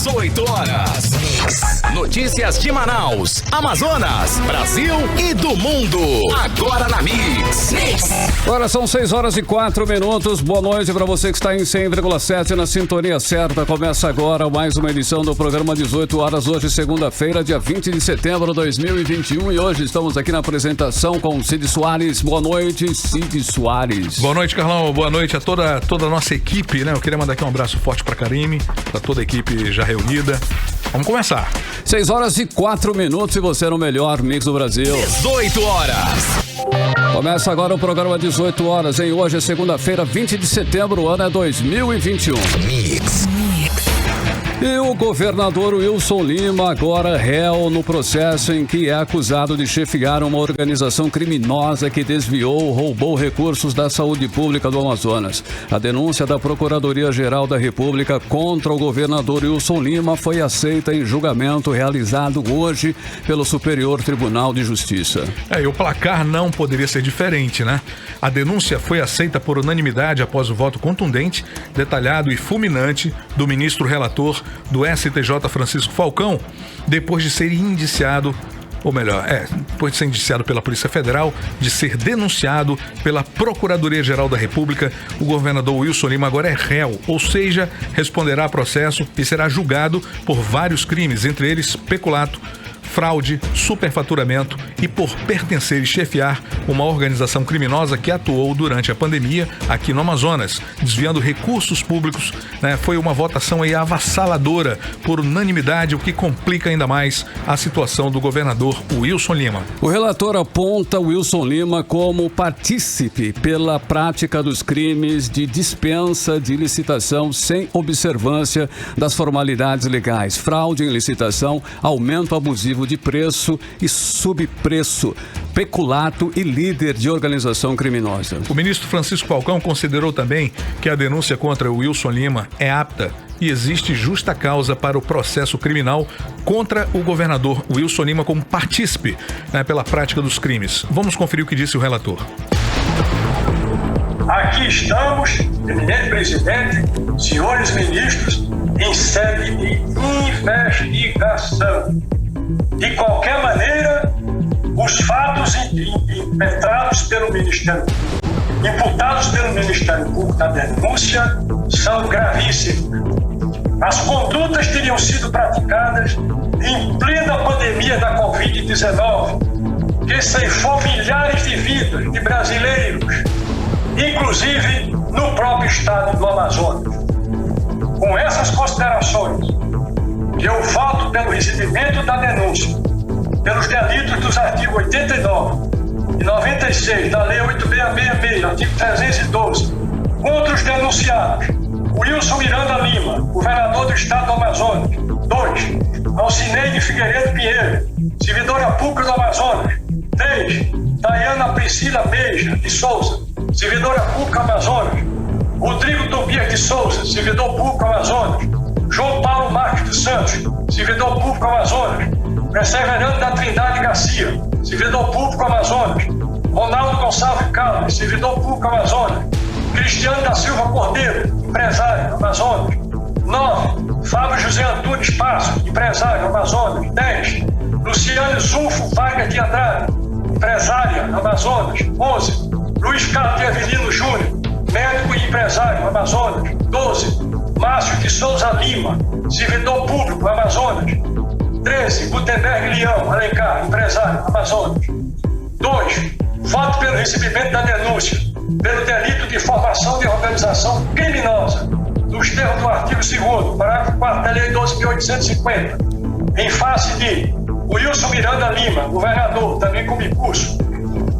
18 horas. Notícias de Manaus, Amazonas, Brasil e do mundo. Agora na Mix. Agora são 6h04. Boa noite para você que está em 100,7 na sintonia certa. Começa agora mais uma edição do programa 18 horas. Hoje, segunda-feira, dia 20 de setembro de 2021. E hoje estamos aqui na apresentação com o Cid Soares. Boa noite, Cid Soares. Boa noite, Carlão. Boa noite a toda a nossa equipe, né? Eu queria mandar aqui um abraço forte para Karime, para toda a equipe já reunida. Vamos começar. 6h04 e você no melhor mix do Brasil. 18 horas. Começa agora o programa 18 horas, hein? Hoje é segunda-feira, 20 de setembro, o ano é 2021. Mix. E o governador Wilson Lima, agora réu no processo em que é acusado de chefiar uma organização criminosa que desviou ou roubou recursos da saúde pública do Amazonas. A denúncia da Procuradoria-Geral da República contra o governador Wilson Lima foi aceita em julgamento realizado hoje pelo Superior Tribunal de Justiça. E o placar não poderia ser diferente, né? A denúncia foi aceita por unanimidade após o voto contundente, detalhado e fulminante do ministro relator do STJ Francisco Falcão, depois de ser indiciado, ou melhor, depois de ser indiciado pela Polícia Federal, de ser denunciado pela Procuradoria-Geral da República, o governador Wilson Lima agora é réu, ou seja, responderá a processo e será julgado por vários crimes, entre eles peculato, fraude, superfaturamento e por pertencer e chefiar uma organização criminosa que atuou durante a pandemia aqui no Amazonas, desviando recursos públicos, né? Foi uma votação aí avassaladora por unanimidade, o que complica ainda mais a situação do governador Wilson Lima. O relator aponta Wilson Lima como partícipe pela prática dos crimes de dispensa de licitação sem observância das formalidades legais, fraude em licitação, aumento abusivo de preço e subpreço, peculato e líder de organização criminosa. O ministro Francisco Falcão considerou também que a denúncia contra o Wilson Lima é apta e existe justa causa para o processo criminal contra o governador Wilson Lima como partícipe, né, pela prática dos crimes. Vamos conferir o que disse o relator. Aqui estamos, eminente presidente, senhores ministros, em sede de investigação. De qualquer maneira, os fatos imputados pelo Ministério Público da denúncia são gravíssimos. As condutas teriam sido praticadas em plena pandemia da Covid-19, que ceifou milhares de vidas de brasileiros, inclusive no próprio estado do Amazonas. Com essas considerações, eu voto pelo recebimento da denúncia, pelos delitos dos artigos 89 e 96 da Lei 8666, artigo 312, contra os denunciados Wilson Miranda Lima, governador do estado do Amazonas. 2. Alcineide Figueiredo Pinheiro, servidora pública do Amazonas. 3. Daiana Priscila Beija de Souza, servidora pública Amazonas. Rodrigo Tobias de Souza, servidor público Amazonas. João Paulo Marques dos Santos, servidor público Amazonas. Perseverante da Trindade Garcia, servidor público Amazonas. Ronaldo Gonçalves Carlos, servidor público Amazonas. Cristiano da Silva Cordeiro, empresário Amazonas. 9. Fábio José Antunes Passo, empresário Amazonas. 10. Luciane Zulfo Vargas de Andrade, empresária Amazonas. 11. Luiz Carlos de Avelino Júnior, médico e empresário Amazonas. 12. Márcio de Souza Lima, servidor público Amazonas. 13. Gutenberg Leão Alencar, empresário Amazonas. 2. Voto pelo recebimento da denúncia pelo delito de formação de organização criminosa, nos termos do artigo 2º, parágrafo 4º da Lei 12.850, em face de Wilson Miranda Lima, governador, também com recurso.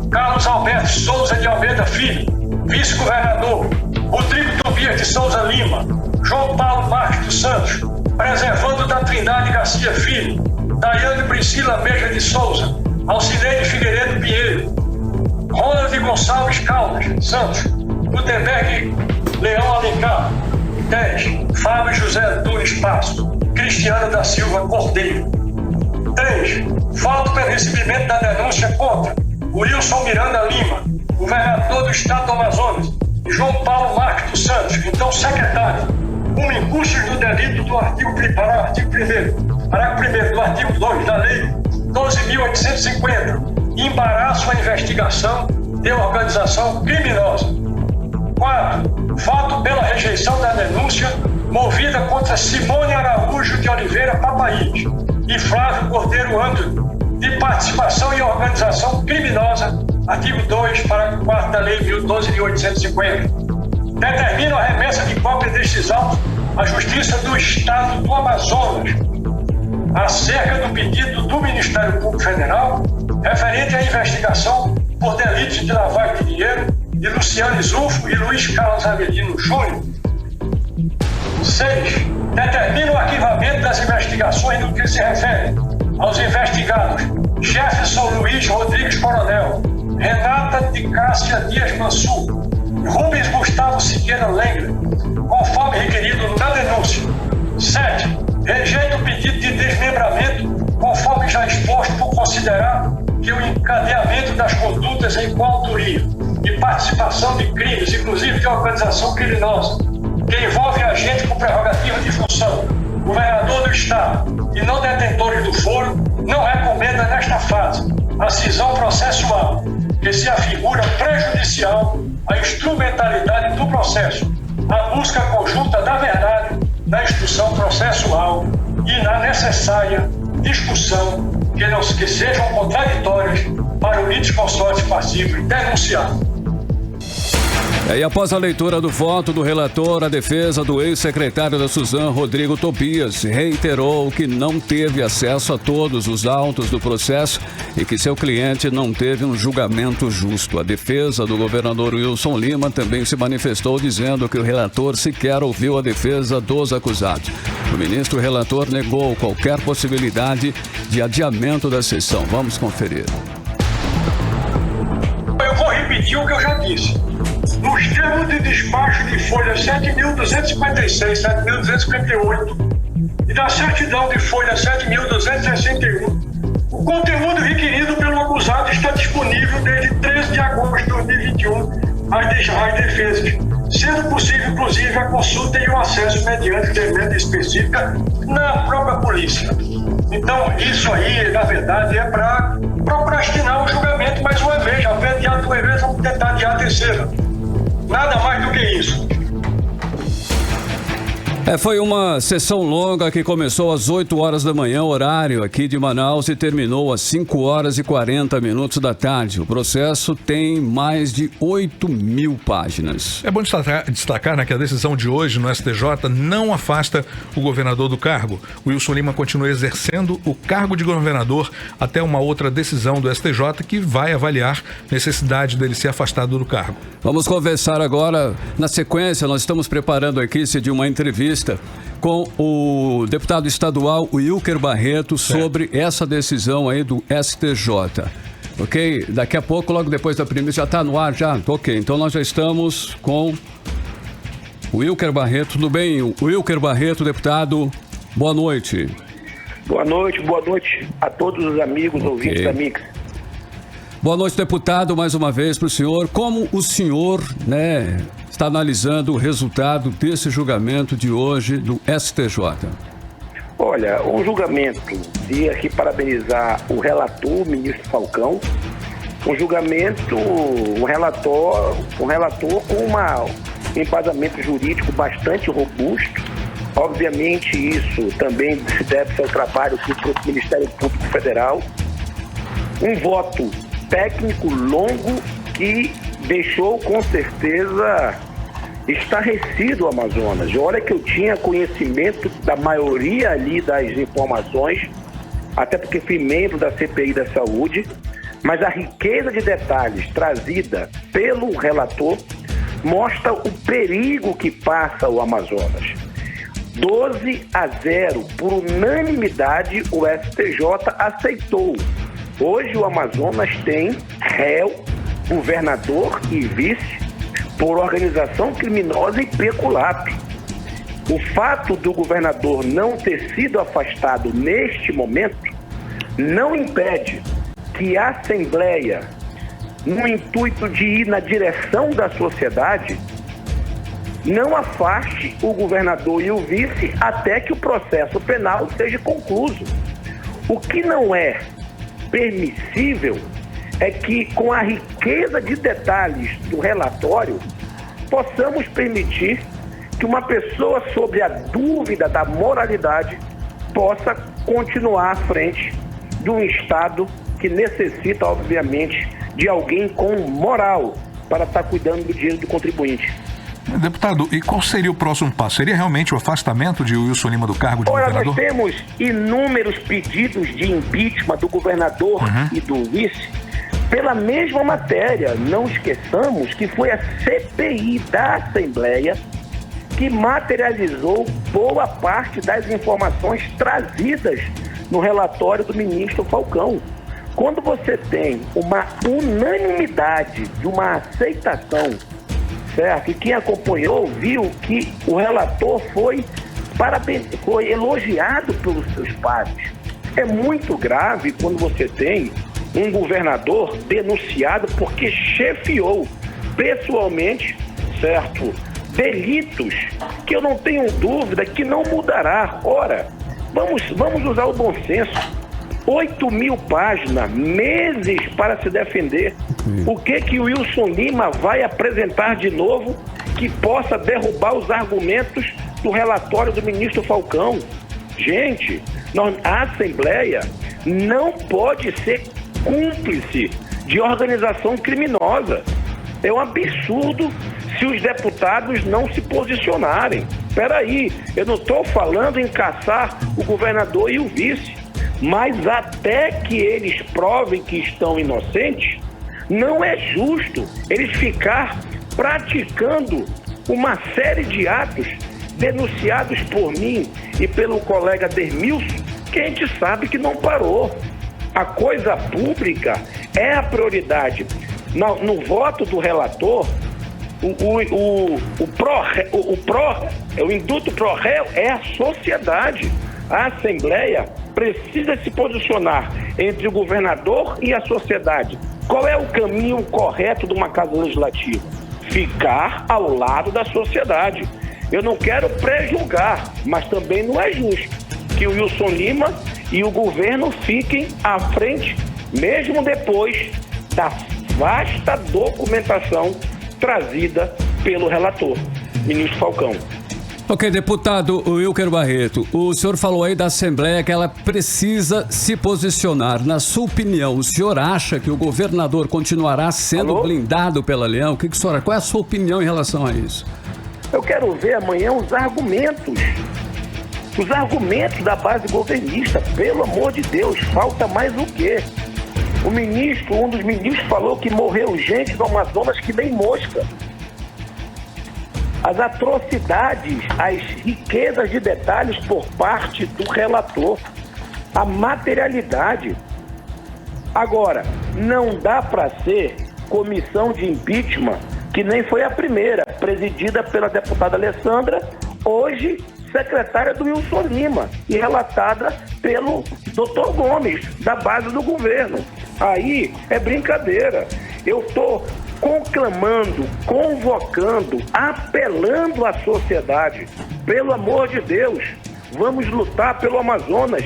Carlos Alberto Souza de Almeida Filho, vice-governador. Rodrigo Tobias de Souza Lima. João Paulo Marques dos Santos, preservando da Trindade Garcia Filho. Daiane Priscila Beija de Souza. Alcineide Figueiredo Pinheiro. Ronald Gonçalves Caldas Santos. Gutenberg Leão Alencar. 10. Fábio José Antunes Passo. Cristiano da Silva Cordeiro. 3. Voto pelo recebimento da denúncia contra Wilson Miranda Lima, governador do estado do Amazonas, e João Paulo Marques dos Santos, então secretário, com recursos do delito do artigo 1º, parágrafo 1º do artigo 2 da Lei 12.850, embaraço à investigação de organização criminosa. 4. Fato pela rejeição da denúncia movida contra Simone Araújo de Oliveira Papaíde e Flávio Cordeiro Antônio, de participação em organização criminosa, artigo 2, parágrafo 4 da Lei 12.850. Determina a remessa de cópia destes autos à Justiça do Estado do Amazonas, acerca do pedido do Ministério Público Federal referente à investigação por delitos de lavagem de dinheiro de Luciano Zufo e Luiz Carlos Avelino Júnior. 6. Determina o arquivamento das investigações no que se refere aos investigados Jefferson Luiz Rodrigues Coronel, Renata de Cássia Dias Mansur, Rubens Gustavo Siqueira Lengler, conforme requerido na denúncia. 7. Rejeita o pedido de desmembramento, conforme já exposto, por considerar que o encadeamento das condutas em coautoria e participação de crimes, inclusive de organização criminosa, que envolve agente com prerrogativa de função, governador do Estado e não detentores do foro, não recomenda nesta fase a cisão processual, que se afigura prejudicial à instrumentalidade do processo, à busca conjunta da verdade na instrução processual e na necessária discussão que sejam contraditórias para o litisconsorte passivo e denunciado. E após a leitura do voto do relator, a defesa do ex-secretário da Suzan, Rodrigo Tobias, reiterou que não teve acesso a todos os autos do processo e que seu cliente não teve um julgamento justo. A defesa do governador Wilson Lima também se manifestou dizendo que o relator sequer ouviu a defesa dos acusados. O ministro relator negou qualquer possibilidade de adiamento da sessão. Vamos conferir. Eu vou repetir o que eu já disse. Nos termos de despacho de folha 7.256, 7.258 e da certidão de folha 7.261, o conteúdo requerido pelo acusado está disponível desde 13 de agosto de 2021 às defesas, sendo possível, inclusive, a consulta e o acesso mediante emenda específica na própria polícia. Então, isso aí, na verdade, é para procrastinar o julgamento mais uma vez. Já foi adiado duas vezes, vamos tentar adiar a terceira. Nada mais do que isso. Foi uma sessão longa que começou às 8 horas da manhã, horário aqui de Manaus, e terminou às 5 horas e 40 minutos da tarde. O processo tem mais de 8.000 páginas. É bom destacar, né, que a decisão de hoje no STJ não afasta o governador do cargo. O Wilson Lima continua exercendo o cargo de governador até uma outra decisão do STJ que vai avaliar a necessidade dele ser afastado do cargo. Vamos conversar agora. Na sequência, nós estamos preparando aqui de uma entrevista com o deputado estadual Wilker Barreto sobre essa decisão aí do STJ. Ok? Daqui a pouco, logo depois da primeira, já está no ar já? Ok, então nós já estamos com o Wilker Barreto. Tudo bem? Wilker Barreto, deputado, boa noite. Boa noite a todos os amigos ouvintes da Mix. Boa noite, deputado, mais uma vez para o senhor. Como o senhor, está analisando o resultado desse julgamento de hoje do STJ? Olha, um julgamento, e aqui parabenizar o relator, o ministro Falcão, um relator com um embasamento jurídico bastante robusto. Obviamente isso também se deve ao trabalho do Ministério Público Federal. Um voto técnico longo que deixou com certeza estarrecido o Amazonas. Olha que eu tinha conhecimento da maioria ali das informações, até porque fui membro da CPI da Saúde, mas a riqueza de detalhes trazida pelo relator mostra o perigo que passa o Amazonas. 12-0, por unanimidade, o STJ aceitou. Hoje o Amazonas tem réu, governador e vice por organização criminosa e peculato. O fato do governador não ter sido afastado neste momento não impede que a Assembleia, no intuito de ir na direção da sociedade, não afaste o governador e o vice até que o processo penal seja concluído. O que não é permissível é que, com a riqueza de detalhes do relatório, possamos permitir que uma pessoa sobre a dúvida da moralidade possa continuar à frente de um Estado que necessita, obviamente, de alguém com moral para estar cuidando do dinheiro do contribuinte. Deputado, e qual seria o próximo passo? Seria realmente o afastamento de Wilson Lima do cargo de governador? Nós temos inúmeros pedidos de impeachment do governador e do vice pela mesma matéria. Não esqueçamos que foi a CPI da Assembleia que materializou boa parte das informações trazidas no relatório do ministro Falcão. Quando você tem uma unanimidade de uma aceitação, certo? E quem acompanhou viu que o relator foi elogiado pelos seus pares. É muito grave quando você tem um governador denunciado porque chefiou pessoalmente, certo, delitos que eu não tenho dúvida que não mudará. Ora, vamos usar o bom senso. 8.000 páginas, meses para se defender. O que o Wilson Lima vai apresentar de novo que possa derrubar os argumentos do relatório do ministro Falcão? Gente, a Assembleia não pode ser cúmplice de organização criminosa. É um absurdo se os deputados não se posicionarem. Espera aí, eu não estou falando em caçar o governador e o vice, mas até que eles provem que estão inocentes, não é justo eles ficar praticando uma série de atos denunciados por mim e pelo colega Dermilson, que a gente sabe que não parou. A coisa pública é a prioridade. No voto do relator, o induto pro réu é a sociedade. A Assembleia precisa se posicionar entre o governador e a sociedade. Qual é o caminho correto de uma casa legislativa? Ficar ao lado da sociedade. Eu não quero pré-julgar, mas também não é justo que o Wilson Lima e o governo fiquem à frente, mesmo depois da vasta documentação trazida pelo relator, ministro Falcão. Ok, deputado Wilker Barreto, o senhor falou aí da Assembleia que ela precisa se posicionar. Na sua opinião, o senhor acha que o governador continuará sendo blindado pela Leão? Qual é a sua opinião em relação a isso? Eu quero ver amanhã os argumentos da base governista. Pelo amor de Deus, falta mais o quê? Um dos ministros falou que morreu gente no Amazonas que nem mosca. As atrocidades, as riquezas de detalhes por parte do relator, a materialidade. Agora, não dá para ser comissão de impeachment, que nem foi a primeira, presidida pela deputada Alessandra, hoje secretária do Wilson Lima, e relatada pelo Dr. Gomes, da base do governo. Aí é brincadeira. Eu estou conclamando, convocando, apelando à sociedade. Pelo amor de Deus, vamos lutar pelo Amazonas,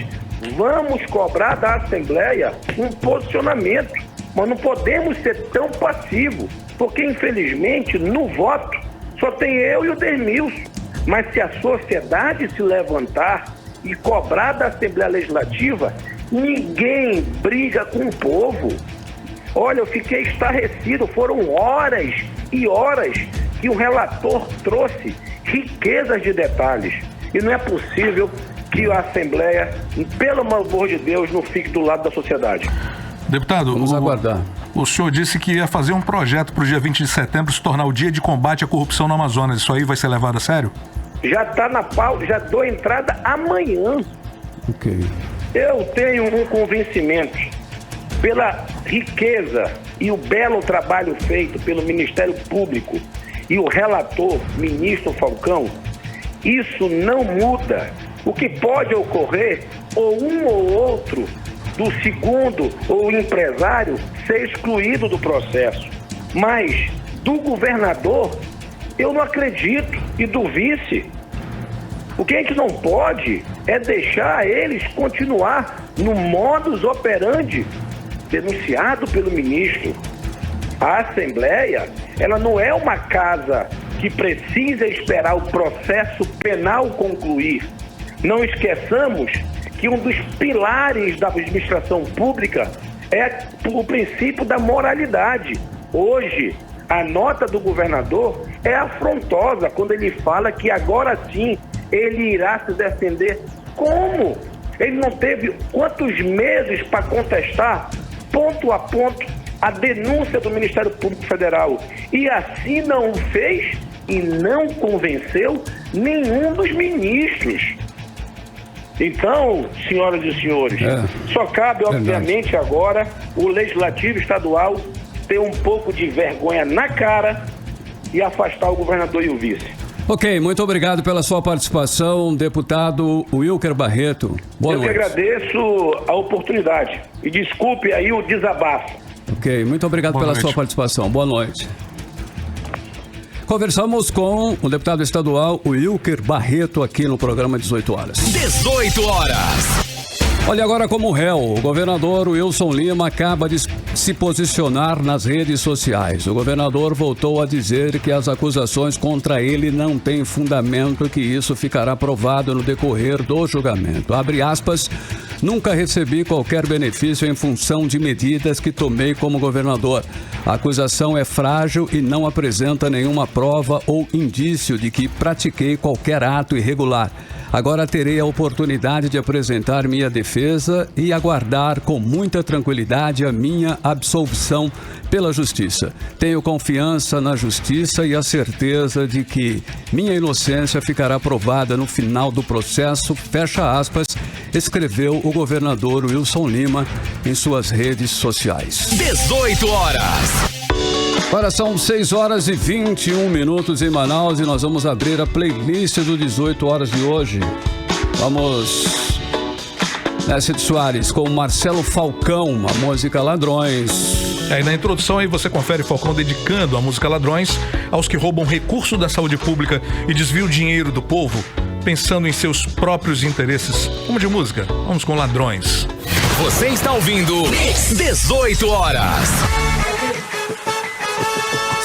vamos cobrar da Assembleia um posicionamento, mas não podemos ser tão passivos, porque infelizmente no voto só tem eu e o Dermilson. Mas se a sociedade se levantar e cobrar da Assembleia Legislativa, ninguém briga com o povo. Olha, eu fiquei estarrecido, foram horas e horas que o relator trouxe riquezas de detalhes. E não é possível que a Assembleia, pelo amor de Deus, não fique do lado da sociedade. Deputado, vamos aguardar. O senhor disse que ia fazer um projeto para o dia 20 de setembro se tornar o dia de combate à corrupção no Amazonas. Isso aí vai ser levado a sério? Já está na pauta, já dou entrada amanhã. Ok. Eu tenho um convencimento, pela riqueza e o belo trabalho feito pelo Ministério Público e o relator, ministro Falcão, isso não muda. O que pode ocorrer, ou um ou outro do segundo ou empresário ser excluído do processo, mas do governador Eu não acredito. E do vice. O que a gente não pode é deixar eles continuar no modus operandi denunciado pelo ministro. A Assembleia, ela não é uma casa que precisa esperar o processo penal concluir. Não esqueçamos que um dos pilares da administração pública é o princípio da moralidade. Hoje, a nota do governador é afrontosa quando ele fala que agora sim ele irá se defender. Como? Ele não teve quantos meses para contestar, ponto a ponto, a denúncia do Ministério Público Federal. E assim não fez e não convenceu nenhum dos ministros. Então, senhoras e senhores, só cabe, obviamente, agora o Legislativo Estadual ter um pouco de vergonha na cara e afastar o governador e o vice. Ok, muito obrigado pela sua participação, deputado Wilker Barreto. Boa noite. Eu que agradeço a oportunidade e desculpe aí o desabafo. Ok, muito obrigado pela sua participação. Boa noite. Conversamos com o deputado estadual Wilker Barreto aqui no programa 18 horas. 18 horas. Olha, agora como réu, o governador Wilson Lima acaba de se posicionar nas redes sociais. O governador voltou a dizer que as acusações contra ele não têm fundamento e que isso ficará provado no decorrer do julgamento. Abre aspas, nunca recebi qualquer benefício em função de medidas que tomei como governador. A acusação é frágil e não apresenta nenhuma prova ou indício de que pratiquei qualquer ato irregular. Agora terei a oportunidade de apresentar minha defesa e aguardar com muita tranquilidade a minha absolvição pela Justiça. Tenho confiança na Justiça e a certeza de que minha inocência ficará provada no final do processo, fecha aspas, escreveu o governador Wilson Lima em suas redes sociais. 18 horas. Agora são 6 horas e 21 minutos em Manaus e nós vamos abrir a playlist do 18 horas de hoje. Vamos nessa de Soares com Marcelo Falcão, a música Ladrões. E na introdução aí você confere Falcão dedicando a música Ladrões aos que roubam recurso da saúde pública e desviam o dinheiro do povo, pensando em seus próprios interesses. Como de música, vamos com Ladrões. Você está ouvindo 18 horas.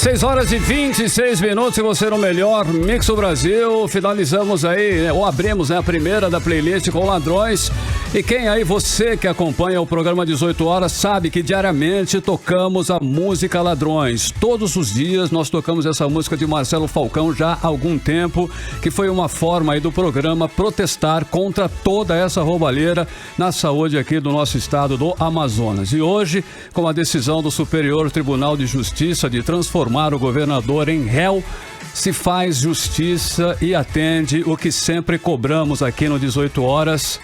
6 horas e 26 minutos e você no melhor Mix do Brasil. Finalizamos aí, ou abrimos, a primeira da playlist com Ladrões. E quem aí, você que acompanha o programa 18 horas, sabe que diariamente tocamos a música Ladrões. Todos os dias nós tocamos essa música de Marcelo Falcão já há algum tempo, que foi uma forma aí do programa protestar contra toda essa roubalheira na saúde aqui do nosso estado do Amazonas. E hoje, com a decisão do Superior Tribunal de Justiça de transformar o governador em réu, se faz justiça e atende o que sempre cobramos aqui no 18 horas,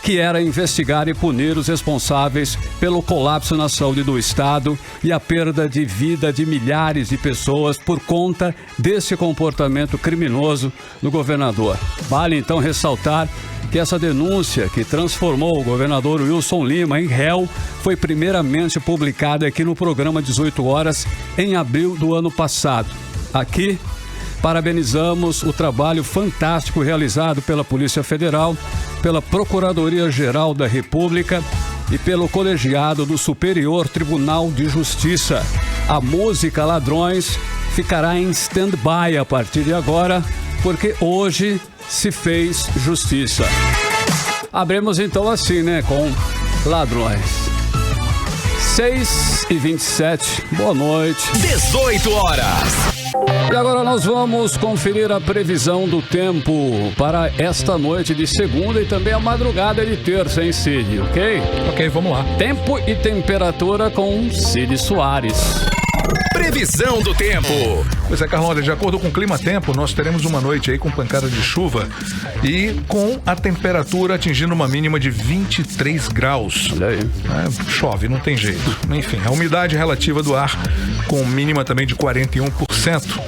que era investigar e punir os responsáveis pelo colapso na saúde do estado e a perda de vida de milhares de pessoas por conta desse comportamento criminoso do governador. Vale então ressaltar que essa denúncia que transformou o governador Wilson Lima em réu foi primeiramente publicada aqui no programa 18 horas em abril do ano passado. Aqui parabenizamos o trabalho fantástico realizado pela Polícia Federal, pela Procuradoria-Geral da República e pelo colegiado do Superior Tribunal de Justiça. A música Ladrões ficará em stand-by a partir de agora, porque hoje se fez justiça. Abrimos então assim, com Ladrões. 6h27, boa noite. 18 horas. E agora nós vamos conferir a previsão do tempo para esta noite de segunda e também a madrugada de terça, hein, Cid, ok? Ok, vamos lá. Tempo e temperatura com Cid Soares. Previsão do tempo. Pois é, Carlão, de acordo com o clima-tempo, nós teremos uma noite aí com pancada de chuva e com a temperatura atingindo uma mínima de 23 graus. Olha aí. Chove, não tem jeito. Enfim, a umidade relativa do ar com mínima também de 41%.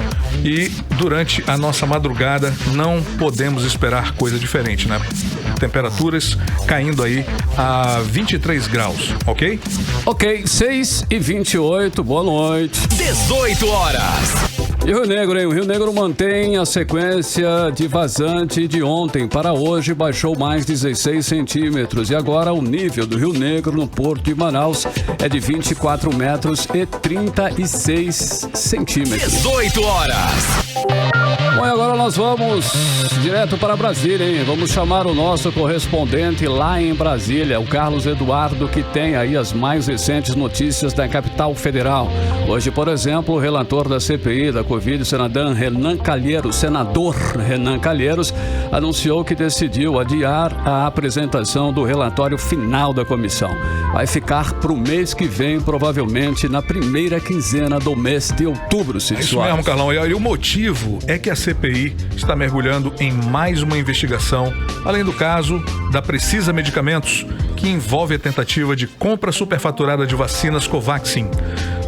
E durante a nossa madrugada não podemos esperar coisa diferente, Temperaturas caindo aí a 23 graus, ok? Ok, 6h28, boa noite. 18 horas. E o Rio Negro, hein? O Rio Negro mantém a sequência de vazante de ontem para hoje, baixou mais 16 centímetros. E agora o nível do Rio Negro no Porto de Manaus é de 24 metros e 36 centímetros. 18 horas. Bom, e agora nós vamos direto para Brasília, hein? Vamos chamar o nosso correspondente lá em Brasília, o Carlos Eduardo, que tem aí as mais recentes notícias da capital federal. Hoje, por exemplo, o relator da CPI da Covid, o senador Renan Calheiros, anunciou que decidiu adiar a apresentação do relatório final da comissão. Vai ficar para o mês que vem, provavelmente na primeira quinzena do mês de outubro, Cid Isso Soares. mesmo, Carlão. E o motivo é que a CPI está mergulhando em mais uma investigação, além do caso da Precisa Medicamentos, que envolve a tentativa de compra superfaturada de vacinas Covaxin.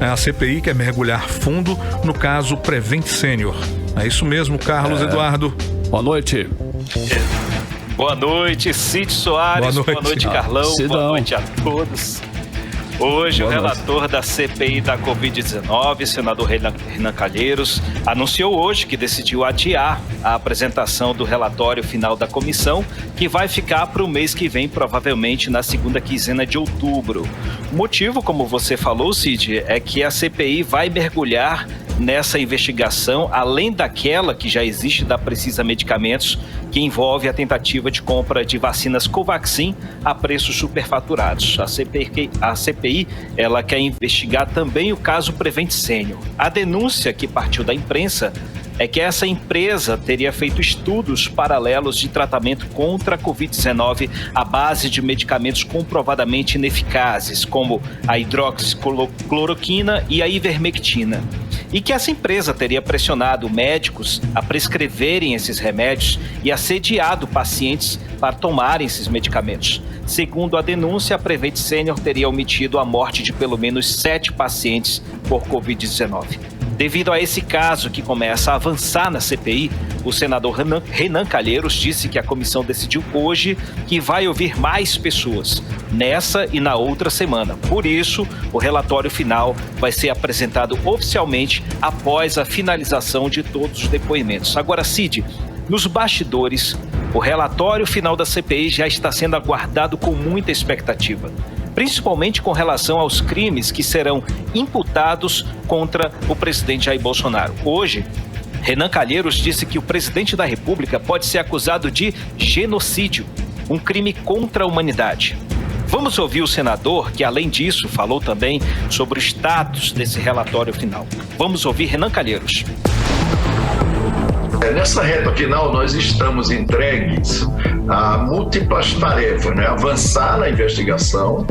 A CPI quer mergulhar fundo no caso Prevent Senior. É isso mesmo, Carlos Eduardo. Boa noite. Boa noite, Cid Soares. Boa noite, Carlão. Cidão. Boa noite a todos. Hoje, o relator da CPI da Covid-19, senador Renan Calheiros, anunciou hoje que decidiu adiar a apresentação do relatório final da comissão, que vai ficar para o mês que vem, provavelmente na segunda quinzena de outubro. O motivo, como você falou, Cid, é que a CPI vai mergulhar nessa investigação, além daquela que já existe da Precisa Medicamentos, que envolve a tentativa de compra de vacinas Covaxin a preços superfaturados. A CPI ela quer investigar também o caso Prevent Senior. A denúncia que partiu da imprensa é que essa empresa teria feito estudos paralelos de tratamento contra a Covid-19 à base de medicamentos comprovadamente ineficazes, como a hidroxicloroquina e a ivermectina. E que essa empresa teria pressionado médicos a prescreverem esses remédios e assediado pacientes para tomarem esses medicamentos. Segundo a denúncia, a Prevent Senior teria omitido a morte de pelo menos 7 pacientes por Covid-19. Devido a esse caso que começa a avançar na CPI, o senador Renan Calheiros disse que a comissão decidiu hoje que vai ouvir mais pessoas, nessa e na outra semana. Por isso, o relatório final vai ser apresentado oficialmente após a finalização de todos os depoimentos. Agora, Cid, nos bastidores, o relatório final da CPI já está sendo aguardado com muita expectativa, principalmente com relação aos crimes que serão imputados contra o presidente Jair Bolsonaro. Hoje, Renan Calheiros disse que o presidente da República pode ser acusado de genocídio, um crime contra a humanidade. Vamos ouvir o senador, que além disso falou também sobre o status desse relatório final. Vamos ouvir Renan Calheiros. Nessa reta final, nós estamos entregues a múltiplas tarefas, né? Avançar na investigação,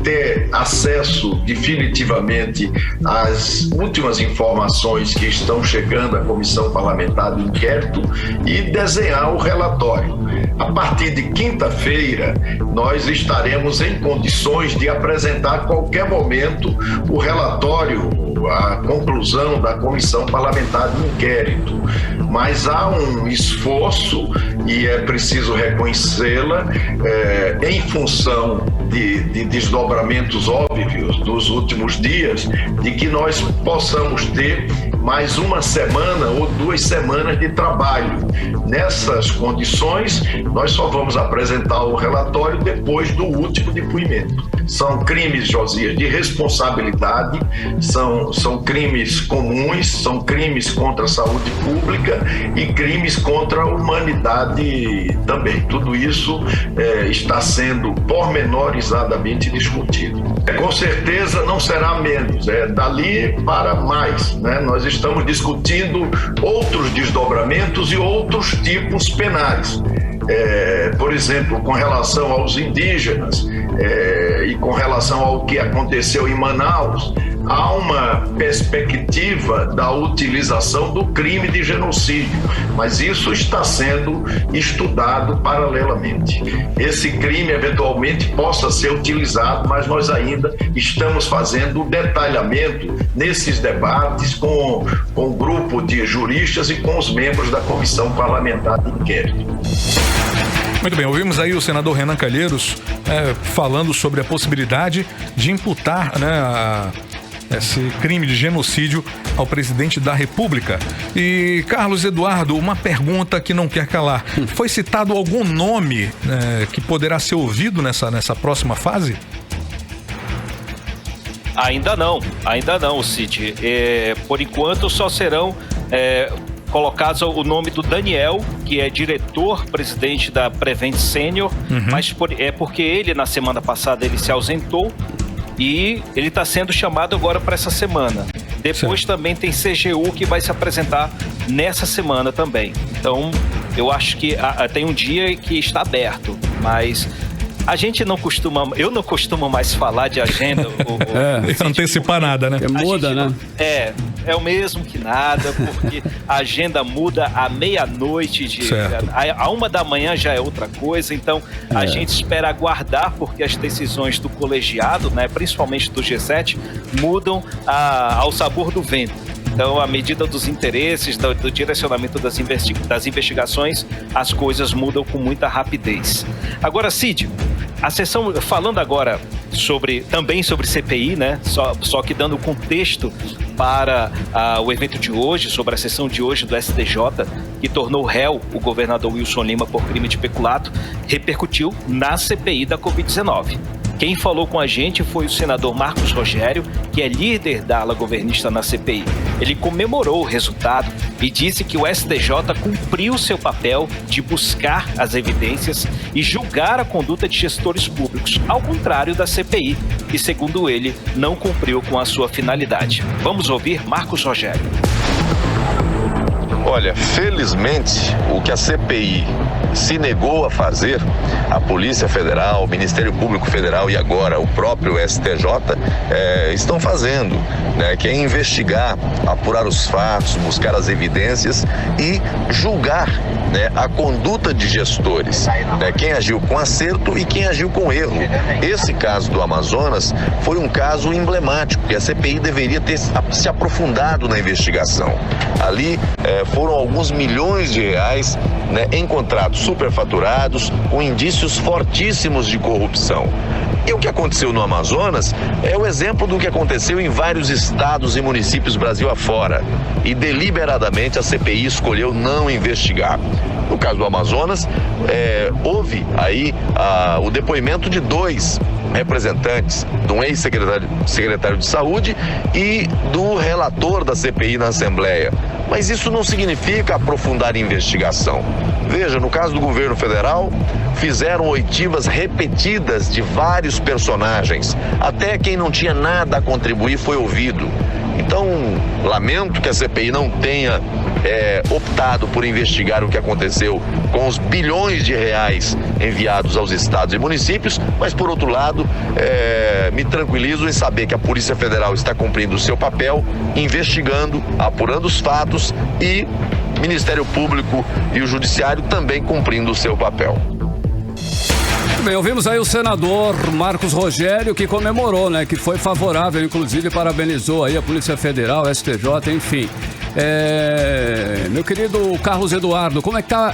ter acesso definitivamente às últimas informações que estão chegando à Comissão Parlamentar do Inquérito e desenhar o relatório. A partir de quinta-feira, nós estaremos em condições de apresentar a qualquer momento o relatório, a conclusão da Comissão Parlamentar do Inquérito. Mas há um esforço, e é preciso reconhecê-la, em função de desdobramentos óbvios dos últimos dias, de que nós possamos ter mais uma semana ou 2 semanas de trabalho. Nessas condições, nós só vamos apresentar o relatório depois do último depoimento. São crimes, Josias, de responsabilidade, são crimes comuns, são crimes contra a saúde pública e crimes contra a humanidade também. Tudo isso está sendo pormenorizadamente discutido. Com certeza não será menos, dali para mais, né? Nós estamos discutindo outros desdobramentos e outros tipos penais. Por exemplo, com relação aos indígenas e com relação ao que aconteceu em Manaus, há uma perspectiva da utilização do crime de genocídio, mas isso está sendo estudado paralelamente. Esse crime eventualmente possa ser utilizado, mas nós ainda estamos fazendo o detalhamento nesses debates com o grupo de juristas e com os membros da Comissão Parlamentar de Inquérito. Muito bem, ouvimos aí o senador Renan Calheiros falando sobre a possibilidade de imputar, né, esse crime de genocídio ao presidente da República. E, Carlos Eduardo, uma pergunta que não quer calar. Foi citado algum nome que poderá ser ouvido nessa próxima fase? Ainda não, Cid. Por enquanto só serão colocados o nome do Daniel, que é diretor-presidente da Prevent Senior, mas porque ele, na semana passada, ele se ausentou e ele está sendo chamado agora para essa semana. Depois também tem CGU que vai se apresentar nessa semana também. Então, eu acho que tem um dia que está aberto, mas a gente não costuma, eu não costumo mais falar de agenda. Antecipar nada, né? Muda, né? É o mesmo que nada, porque a agenda muda à meia-noite, a 1h já é outra coisa, então a gente espera aguardar, porque as decisões do colegiado, né, principalmente do G7, mudam ao sabor do vento. Então, à medida dos interesses, do direcionamento das investigações, as coisas mudam com muita rapidez. Agora, Cid, a sessão, falando agora também sobre CPI, né? Só que dando contexto para o evento de hoje, sobre a sessão de hoje do STJ, que tornou réu o governador Wilson Lima por crime de peculato, repercutiu na CPI da Covid-19. Quem falou com a gente foi o senador Marcos Rogério, que é líder da ala governista na CPI. Ele comemorou o resultado e disse que o STJ cumpriu seu papel de buscar as evidências e julgar a conduta de gestores públicos, ao contrário da CPI, que, segundo ele, não cumpriu com a sua finalidade. Vamos ouvir Marcos Rogério. Olha, felizmente, o que a CPI se negou a fazer, a Polícia Federal, o Ministério Público Federal e agora o próprio STJ estão fazendo, né, que é investigar, apurar os fatos, buscar as evidências e julgar, né, a conduta de gestores, né, quem agiu com acerto e quem agiu com erro. Esse caso do Amazonas foi um caso emblemático, que a CPI deveria ter se aprofundado na investigação. Ali foram alguns milhões de reais, né, encontrados superfaturados, com indícios fortíssimos de corrupção. E o que aconteceu no Amazonas é o exemplo do que aconteceu em vários estados e municípios Brasil afora. E deliberadamente a CPI escolheu não investigar. No caso do Amazonas, houve aí o depoimento de 2 representantes, de um ex-secretário de saúde e do relator da CPI na Assembleia. Mas isso não significa aprofundar a investigação. Veja, no caso do governo federal, fizeram oitivas repetidas de vários personagens. Até quem não tinha nada a contribuir foi ouvido. Então, lamento que a CPI não tenha optado por investigar o que aconteceu com os bilhões de reais enviados aos estados e municípios, mas, por outro lado, me tranquilizo em saber que a Polícia Federal está cumprindo o seu papel, investigando, apurando os fatos e o Ministério Público e o Judiciário também cumprindo o seu papel. Bem, ouvimos aí o senador Marcos Rogério, que comemorou, né, que foi favorável, inclusive parabenizou aí a Polícia Federal, STJ, enfim. Meu querido Carlos Eduardo, como é que tá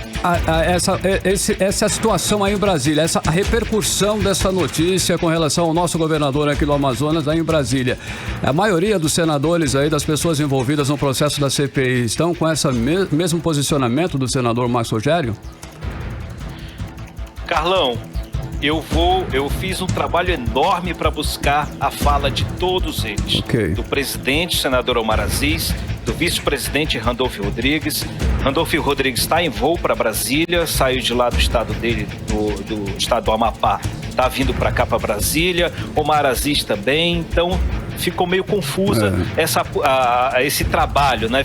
essa situação aí em Brasília, a repercussão dessa notícia com relação ao nosso governador aqui do Amazonas, aí em Brasília? A maioria dos senadores aí, das pessoas envolvidas no processo da CPI, estão com esse mesmo posicionamento do senador Marcos Rogério? Carlão, eu fiz um trabalho enorme para buscar a fala de todos eles. Do presidente, senador Omar Aziz, do vice-presidente Randolfo Rodrigues. Randolfo Rodrigues está em voo para Brasília, saiu de lá do estado dele, do estado do Amapá, está vindo para cá, para Brasília. Omar Aziz também, então ficou meio confusa esse trabalho, né?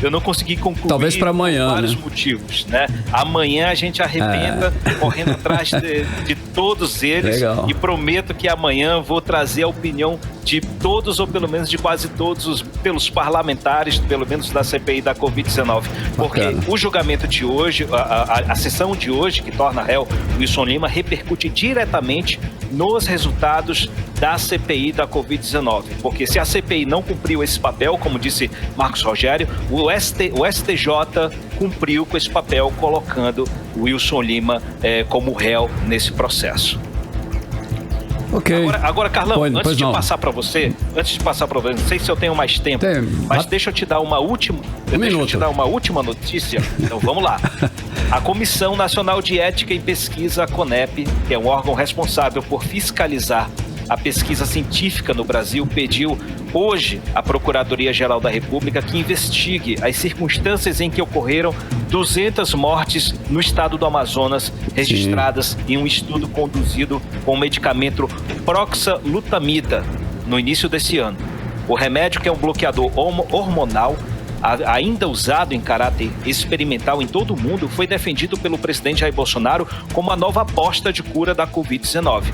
Eu não consegui concluir. Talvez para amanhã, por vários motivos, né? Amanhã a gente arrebenta, correndo atrás de todos eles. Legal. E prometo que amanhã vou trazer a opinião de todos, ou pelo menos de quase todos, pelos parlamentares, pelo menos da CPI da Covid-19. Porque o julgamento de hoje, a sessão de hoje, que torna réu Wilson Lima, repercute diretamente nos resultados da CPI da Covid-19. Porque se a CPI não cumpriu esse papel, como disse Marcos Rogério, o STJ cumpriu com esse papel, colocando Wilson Lima como réu nesse processo. Ok. Agora Carlão, antes de não. passar para você, não sei se eu tenho mais tempo, mas deixa eu te dar uma última notícia. Então vamos lá. A Comissão Nacional de Ética e Pesquisa, a CONEP, que é um órgão responsável por fiscalizar a pesquisa científica no Brasil, pediu hoje à Procuradoria-Geral da República que investigue as circunstâncias em que ocorreram 200 mortes no estado do Amazonas, registradas em um estudo conduzido com o medicamento proxalutamida no início desse ano. O remédio, que é um bloqueador hormonal, ainda usado em caráter experimental em todo o mundo, foi defendido pelo presidente Jair Bolsonaro como a nova aposta de cura da Covid-19.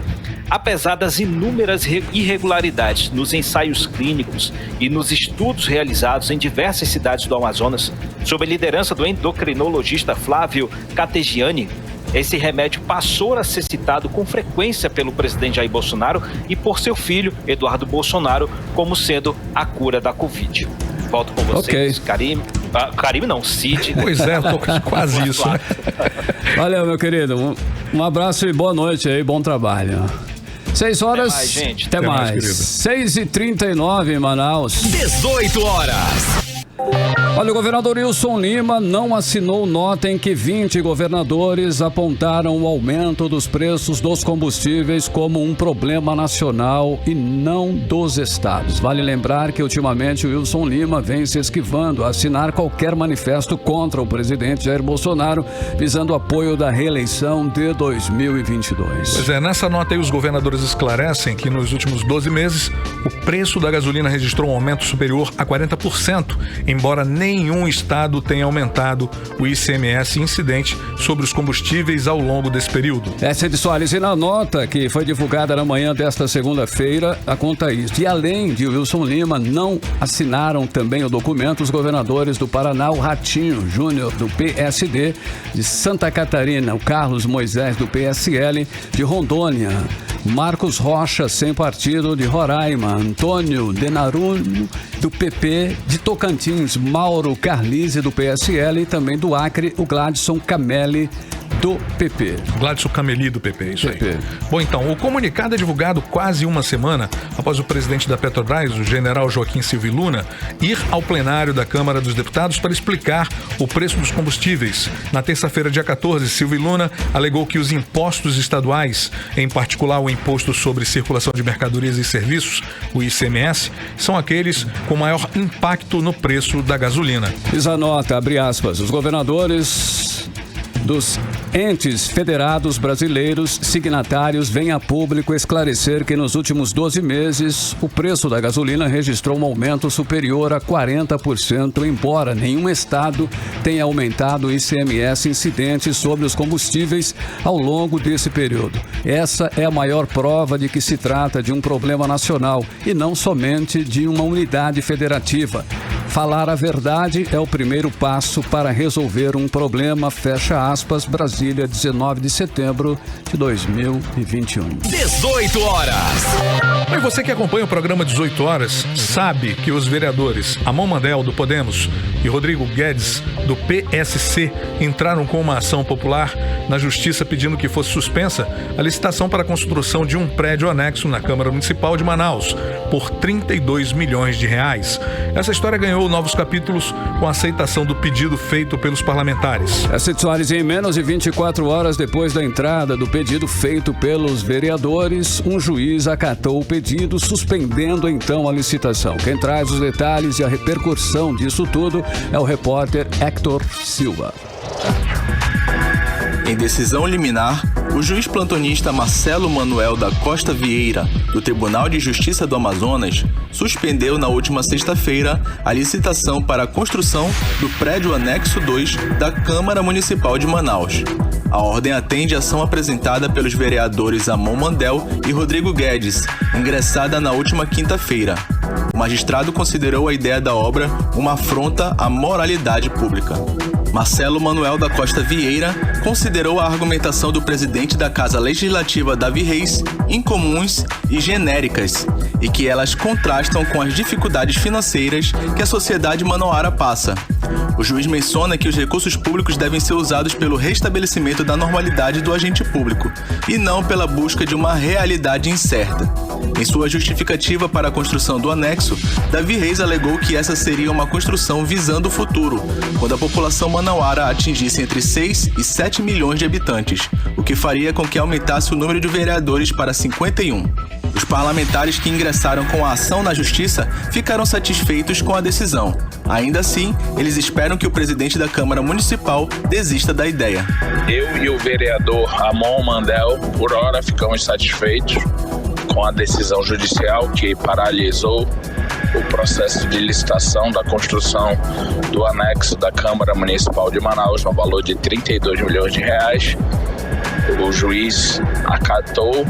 Apesar das inúmeras irregularidades nos ensaios clínicos e nos estudos realizados em diversas cidades do Amazonas, sob a liderança do endocrinologista Flávio Categiani, esse remédio passou a ser citado com frequência pelo presidente Jair Bolsonaro e por seu filho, Eduardo Bolsonaro, como sendo a cura da Covid. Volto com vocês, Karim. Karim não, Cid. Pois é, eu tô quase isso, né? Valeu, meu querido. Um abraço e boa noite aí, bom trabalho. 6 horas. Até mais, gente. Até mais. 6h39 em Manaus. 18 horas. Olha, o governador Wilson Lima não assinou nota em que 20 governadores apontaram o aumento dos preços dos combustíveis como um problema nacional e não dos estados. Vale lembrar que ultimamente o Wilson Lima vem se esquivando a assinar qualquer manifesto contra o presidente Jair Bolsonaro, visando o apoio da reeleição de 2022. Pois é, nessa nota aí os governadores esclarecem que nos últimos 12 meses o preço da gasolina registrou um aumento superior a 40%, embora nenhum estado tenha aumentado o ICMS incidente sobre os combustíveis ao longo desse período. Cid Soares, e na nota que foi divulgada na manhã desta segunda-feira, conta isso. E além de Wilson Lima, não assinaram também o documento os governadores do Paraná, o Ratinho Júnior, do PSD, de Santa Catarina, o Carlos Moisés, do PSL, de Rondônia, Marcos Rocha, sem partido, de Roraima, Antônio Denarulho, do PP, de Tocantins, Mauro Carlise, do PSL, e também do Acre, o Gladson Camelli, do PP. Gladson Cameli, do PP, isso PP. Aí. Bom, então, o comunicado é divulgado quase uma semana após o presidente da Petrobras, o general Joaquim Silvio Luna, ir ao plenário da Câmara dos Deputados para explicar o preço dos combustíveis. Na terça-feira, dia 14, Silvio Luna alegou que os impostos estaduais, em particular o Imposto sobre Circulação de Mercadorias e Serviços, o ICMS, são aqueles com maior impacto no preço da gasolina. Diz a nota, abre aspas, os governadores dos entes federados brasileiros signatários vêm a público esclarecer que nos últimos 12 meses o preço da gasolina registrou um aumento superior a 40%, embora nenhum estado tenha aumentado o ICMS incidente sobre os combustíveis ao longo desse período. Essa é a maior prova de que se trata de um problema nacional e não somente de uma unidade federativa. Falar a verdade é o primeiro passo para resolver um problema, fecha aspas, Brasília, 19 de setembro de 2021. 18 horas. E você que acompanha o programa 18 horas sabe que os vereadores Amon Mandel, do Podemos, e Rodrigo Guedes, do PSC, entraram com uma ação popular na Justiça pedindo que fosse suspensa a licitação para a construção de um prédio anexo na Câmara Municipal de Manaus por 32 milhões de reais. Essa história ganhou novos capítulos com a aceitação do pedido feito pelos parlamentares. Cid Soares, em menos de 24 horas depois da entrada do pedido feito pelos vereadores, um juiz acatou o pedido, suspendendo então a licitação. Quem traz os detalhes e a repercussão disso tudo é o repórter Hector Silva. Em decisão liminar, o juiz plantonista Marcelo Manuel da Costa Vieira, do Tribunal de Justiça do Amazonas, suspendeu na última sexta-feira a licitação para a construção do prédio anexo 2 da Câmara Municipal de Manaus. A ordem atende à ação apresentada pelos vereadores Amon Mandel e Rodrigo Guedes, ingressada na última quinta-feira. O magistrado considerou a ideia da obra uma afronta à moralidade pública. Marcelo Manuel da Costa Vieira considerou a argumentação do presidente da Casa Legislativa, Davi Reis, incomuns e genéricas, e que elas contrastam com as dificuldades financeiras que a sociedade manauara passa. O juiz menciona que os recursos públicos devem ser usados pelo restabelecimento da normalidade do agente público e não pela busca de uma realidade incerta. Em sua justificativa para a construção do anexo, Davi Reis alegou que essa seria uma construção visando o futuro, quando a população manauara atingisse entre 6 e 7 milhões de habitantes, o que faria com que aumentasse o número de vereadores para 51. Os parlamentares que ingressaram com a ação na Justiça ficaram satisfeitos com a decisão. Ainda assim, eles esperam que o presidente da Câmara Municipal desista da ideia. Eu e o vereador Ramon Mandel, por hora, ficamos satisfeitos com a decisão judicial que paralisou o processo de licitação da construção do anexo da Câmara Municipal de Manaus no valor de 32 milhões de reais. O juiz acatou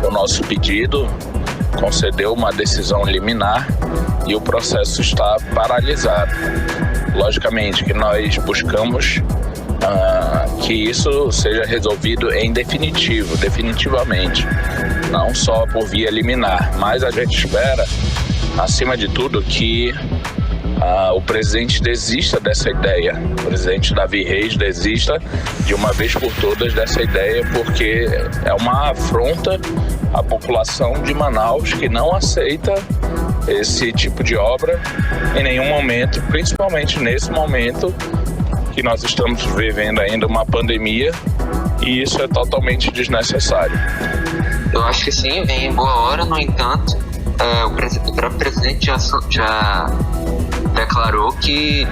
o nosso pedido, concedeu uma decisão liminar e o processo está paralisado. Logicamente que nós buscamos que isso seja resolvido em definitivamente, não só por via liminar, mas a gente espera, acima de tudo, que o presidente desista dessa ideia, o presidente Davi Reis desista de uma vez por todas dessa ideia, porque é uma afronta à população de Manaus que não aceita esse tipo de obra em nenhum momento, principalmente nesse momento que nós estamos vivendo ainda uma pandemia, e isso é totalmente desnecessário. Eu acho que sim, vem em boa hora. No entanto, o próprio presidente já declarou que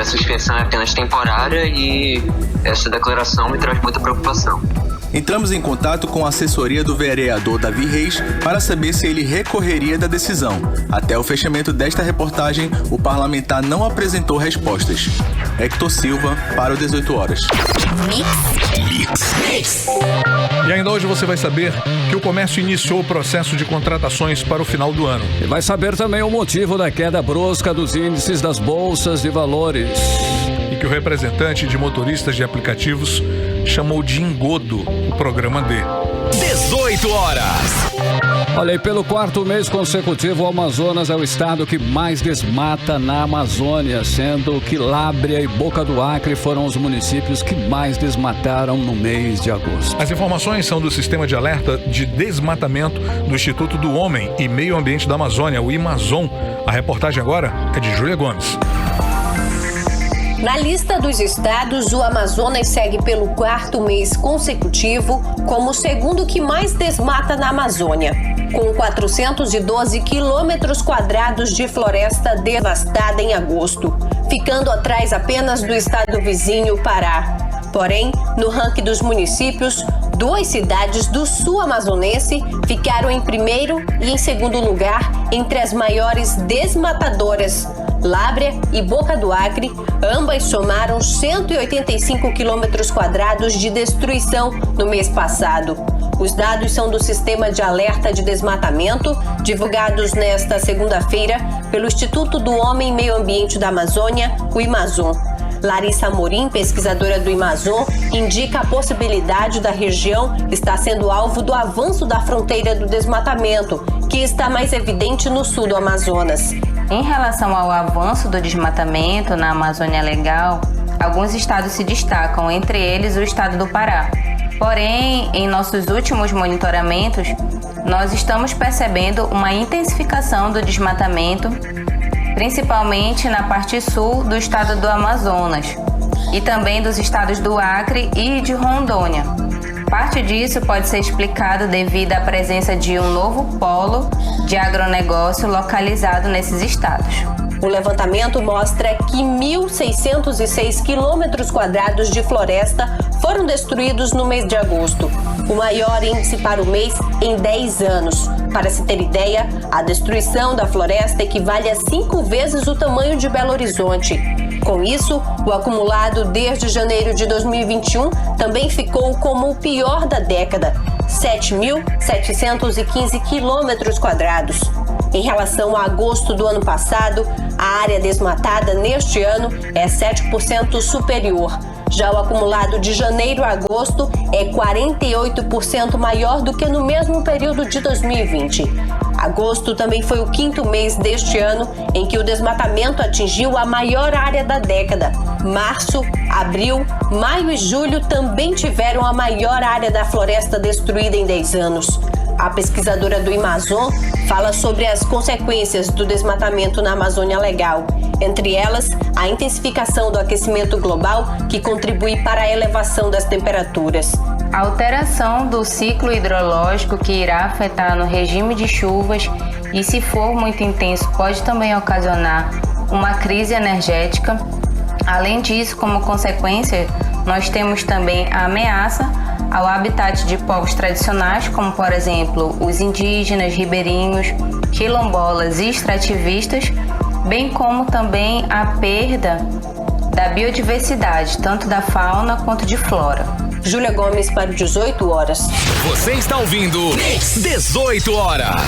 a suspensão é apenas temporária, e essa declaração me traz muita preocupação. Entramos em contato com a assessoria do vereador Davi Reis para saber se ele recorreria da decisão. Até o fechamento desta reportagem, o parlamentar não apresentou respostas. Hector Silva, para o 18 horas. E ainda hoje você vai saber que o comércio iniciou o processo de contratações para o final do ano. E vai saber também o motivo da queda brusca dos índices das bolsas de valores. E que o representante de motoristas de aplicativos chamou de engodo o programa D. 18 horas. Olha, e pelo quarto mês consecutivo, o Amazonas é o estado que mais desmata na Amazônia, sendo que Lábrea e Boca do Acre foram os municípios que mais desmataram no mês de agosto. As informações são do Sistema de Alerta de Desmatamento do Instituto do Homem e Meio Ambiente da Amazônia, o IMAZON. A reportagem agora é de Júlia Gomes. Na lista dos estados, o Amazonas segue pelo quarto mês consecutivo como o segundo que mais desmata na Amazônia, com 412 quilômetros quadrados de floresta devastada em agosto, ficando atrás apenas do estado vizinho Pará. Porém, no ranking dos municípios, 2 cidades do sul amazonense ficaram em primeiro e em segundo lugar entre as maiores desmatadoras. Lábrea e Boca do Acre, ambas somaram 185 quilômetros quadrados de destruição no mês passado. Os dados são do Sistema de Alerta de Desmatamento, divulgados nesta segunda-feira pelo Instituto do Homem e Meio Ambiente da Amazônia, o IMAZON. Larissa Amorim, pesquisadora do IMAZON, indica a possibilidade da região estar sendo alvo do avanço da fronteira do desmatamento, que está mais evidente no sul do Amazonas. Em relação ao avanço do desmatamento na Amazônia Legal, alguns estados se destacam, entre eles o estado do Pará. Porém, em nossos últimos monitoramentos, nós estamos percebendo uma intensificação do desmatamento, principalmente na parte sul do estado do Amazonas e também dos estados do Acre e de Rondônia. Parte disso pode ser explicado devido à presença de um novo polo de agronegócio localizado nesses estados. O levantamento mostra que 1.606 quilômetros quadrados de floresta foram destruídos no mês de agosto, o maior índice para o mês em 10 anos. Para se ter ideia, a destruição da floresta equivale a 5 vezes o tamanho de Belo Horizonte. Com isso, o acumulado desde janeiro de 2021 também ficou como o pior da década, 7.715 quilômetros quadrados. Em relação a agosto do ano passado, a área desmatada neste ano é 7% superior. Já o acumulado de janeiro a agosto é 48% maior do que no mesmo período de 2020. Agosto também foi o 5º mês deste ano em que o desmatamento atingiu a maior área da década. Março, abril, maio e julho também tiveram a maior área da floresta destruída em 10 anos. A pesquisadora do Amazon fala sobre as consequências do desmatamento na Amazônia Legal. Entre elas, a intensificação do aquecimento global, que contribui para a elevação das temperaturas. A alteração do ciclo hidrológico, que irá afetar no regime de chuvas e, se for muito intenso, pode também ocasionar uma crise energética. Além disso, como consequência, nós temos também a ameaça ao habitat de povos tradicionais, como, por exemplo, os indígenas, ribeirinhos, quilombolas e extrativistas, bem como também a perda da biodiversidade, tanto da fauna quanto de flora. Júlia Gomes para 18 horas. Você está ouvindo 18 horas.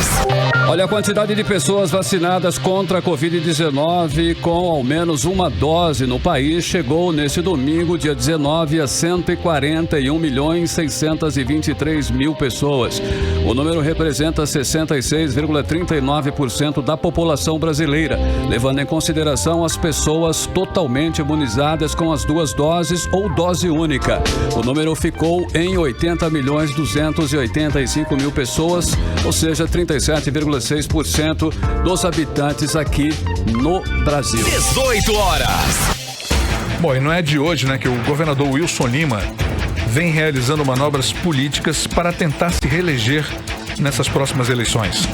Olha, a quantidade de pessoas vacinadas contra a Covid-19 com ao menos uma dose no país chegou nesse domingo, dia 19, a 141.623.000 pessoas. O número representa 66,39% da população brasileira, levando em consideração as pessoas totalmente imunizadas com as 2 doses ou dose única. O número ficou em 80.285.000 pessoas, ou seja, 37,6% dos habitantes aqui no Brasil. 18 horas. Bom, e não é de hoje, né, que o governador Wilson Lima vem realizando manobras políticas para tentar se reeleger nessas próximas eleições.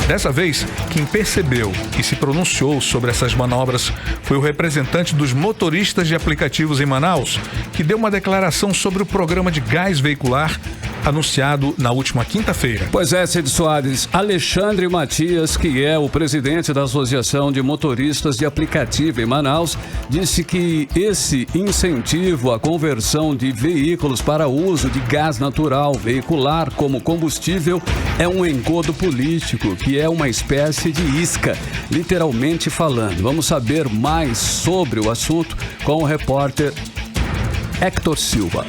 Dessa vez, quem percebeu e se pronunciou sobre essas manobras foi o representante dos motoristas de aplicativos em Manaus, que deu uma declaração sobre o programa de gás veicular anunciado na última quinta-feira. Pois é, Cid Soares, Alexandre Matias, que é o presidente da Associação de Motoristas de Aplicativo em Manaus, disse que esse incentivo à conversão de veículos para uso de gás natural veicular como combustível é um engodo político, que é uma espécie de isca, literalmente falando. Vamos saber mais sobre o assunto com o repórter Hector Silva.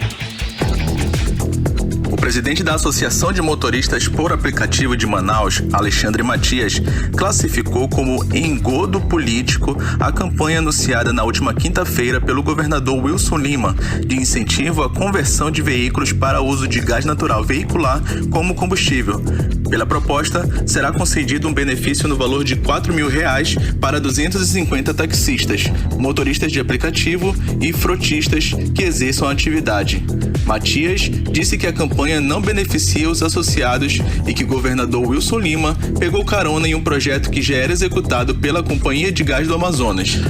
O presidente da Associação de Motoristas por Aplicativo de Manaus, Alexandre Matias, classificou como engodo político a campanha anunciada na última quinta-feira pelo governador Wilson Lima, de incentivo à conversão de veículos para uso de gás natural veicular como combustível. Pela proposta, será concedido um benefício no valor de R$ 4.000 para 250 taxistas, motoristas de aplicativo e frotistas que exerçam a atividade. Matias disse que a campanha não beneficia os associados e que o governador Wilson Lima pegou carona em um projeto que já era executado pela Companhia de Gás do Amazonas.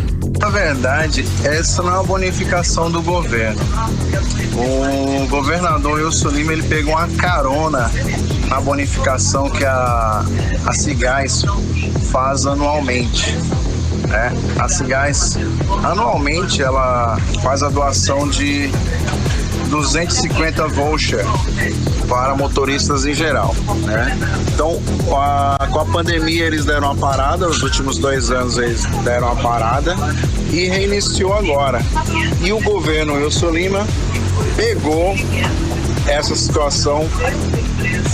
Na verdade, essa não é uma bonificação do governo. O governador Wilson Lima, ele pegou uma carona na bonificação que a Cigás faz anualmente. A Cigás, anualmente, ela faz a doação de 250 voucher para motoristas em geral, Então, com a pandemia eles deram uma parada, os últimos 2 anos eles deram uma parada e reiniciou agora. E o governo Wilson Lima pegou essa situação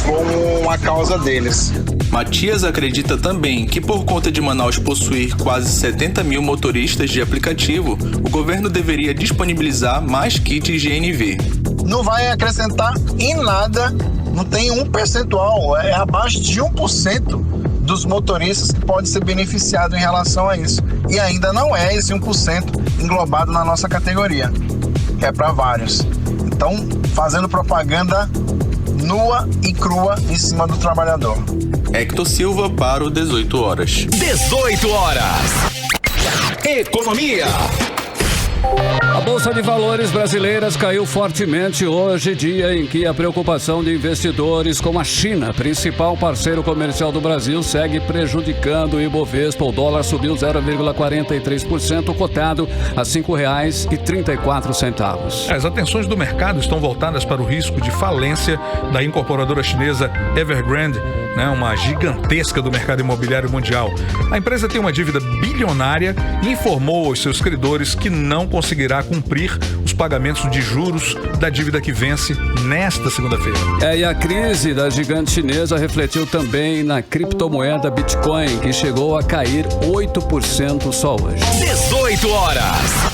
como uma causa deles. Matias acredita também que, por conta de Manaus possuir quase 70 mil motoristas de aplicativo, o governo deveria disponibilizar mais kits GNV. Não vai acrescentar em nada, não tem um percentual, é abaixo de 1% dos motoristas que podem ser beneficiados em relação a isso. E ainda não é esse 1% englobado na nossa categoria, que é para vários. Então, fazendo propaganda nua e crua em cima do trabalhador. Hector Silva para o 18 horas. 18 horas. Economia. A Bolsa de Valores brasileiras caiu fortemente hoje, dia em que a preocupação de investidores com a China, principal parceiro comercial do Brasil, segue prejudicando o Ibovespa. O dólar subiu 0,43%, cotado a R$ 5,34. As atenções do mercado estão voltadas para o risco de falência da incorporadora chinesa Evergrande, uma gigantesca do mercado imobiliário mundial. A empresa tem uma dívida bilionária e informou aos seus credores que não conseguirá cumprir os pagamentos de juros da dívida que vence nesta segunda-feira. E a crise da gigante chinesa refletiu também na criptomoeda Bitcoin, que chegou a cair 8% só hoje. 18 horas.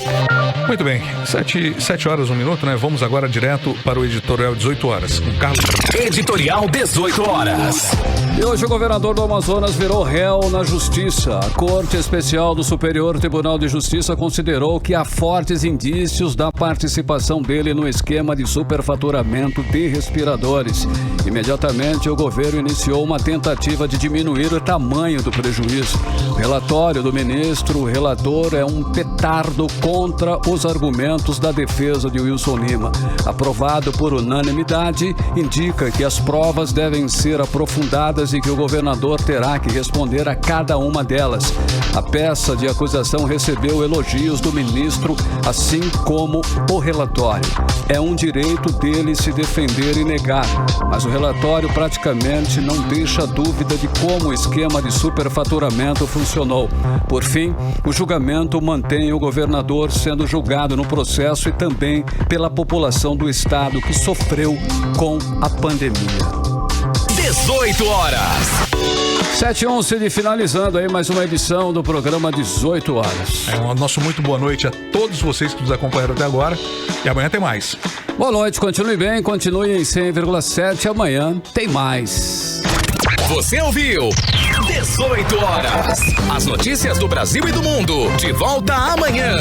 Muito bem, 7 horas, 1 minuto, né? Vamos agora direto para o editorial 18 horas, com Carlos. Editorial 18 horas. E hoje o governador do Amazonas virou réu na justiça. A Corte Especial do Superior Tribunal de Justiça considerou que há fortes indícios da participação dele no esquema de superfaturamento de respiradores. Imediatamente, o governo iniciou uma tentativa de diminuir o tamanho do prejuízo. O relatório do ministro relator é um petardo contra os argumentos da defesa de Wilson Lima. Aprovado por unanimidade, indica que as provas devem ser aprofundadas e que o governador terá que responder a cada uma delas. A peça de acusação recebeu elogios do ministro, assim como o relatório. É um direito dele se defender e negar, mas o relatório praticamente não deixa dúvida de como o esquema de superfaturamento funcionou. Por fim, o julgamento mantém o governador sendo julgado no processo e também pela população do estado que sofreu com a pandemia. 18 horas. 7h11 de finalizando aí mais uma edição do programa 18 horas. Nosso muito boa noite a todos vocês que nos acompanharam até agora. E amanhã tem mais. Boa noite, continue bem, continue em 100,7. Amanhã tem mais. Você ouviu 18 horas. As notícias do Brasil e do mundo. De volta amanhã.